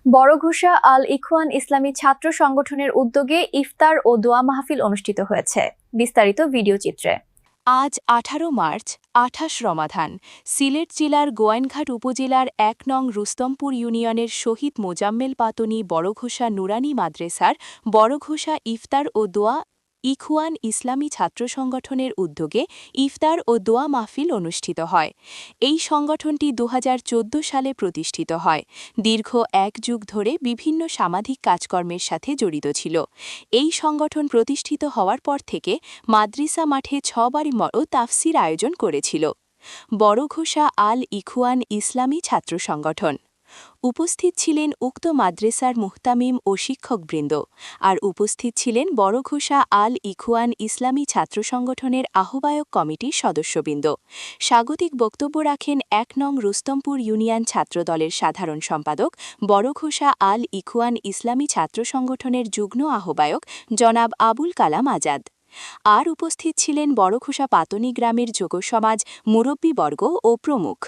বড়ঘোষা আল ইখওয়ান ইসলামী ছাত্র সংগঠনের উদ্যোগে ইফতার ও দোয়া মাহফিল অনুষ্ঠিত হয়েছে। বিস্তারিত ভিডিও চিত্রে। আজ ১৮ মার্চ ২৮ রমাদান সিলেট জেলার গোয়াইনঘাট উপজেলার ১ নং রুস্তমপুর ইউনিয়নের শহীদ মোজাম্মেল পাতনি বড়ঘোষা নুরানি মাদ্রাসার বড়ঘোষা ইফতার ও দোয়া ইখওয়ান ইসলামী ছাত্র সংগঠনের উদ্যোগে ইফতার ও দোয়া মাহফিল অনুষ্ঠিত হয়। এই সংগঠনটি ২০১৪ সালে প্রতিষ্ঠিত হয়। দীর্ঘ ১ যুগ ধরে বিভিন্ন সামাজিক কাজকর্মের সাথে জড়িত ছিল। এই সংগঠন প্রতিষ্ঠিত হওয়ার পর থেকে মাদ্রাসা মাঠে ৬ বারই তাফসির আয়োজন করেছিল। বড়ঘোষা আল ইখওয়ান ইসলামী ছাত্র সংগঠন উপস্থিত ছিলেন উক্ত মাদ্রাসার মুহতামিম ও শিক্ষকবৃন্দ, আর উপস্থিত ছিলেন বড়ঘোষা আল ইখওয়ান ইসলামী ছাত্র সংগঠনের আহ্বায়ক কমিটির সদস্যবৃন্দ। স্বাগতিক বক্তব্য রাখেন ১ নং রুস্তমপুর ইউনিয়ন ছাত্রদলের সাধারণ সম্পাদক বড়ঘোষা আল ইখওয়ান ইসলামী ছাত্র সংগঠনের যুগ্ম আহ্বায়ক জনাব আবুল কালাম আজাদ। আর উপস্থিত ছিলেন বড়ঘোষা পাতনি গ্রামের যুব সমাজ, মুরব্বীবর্গ ও প্রমুখ।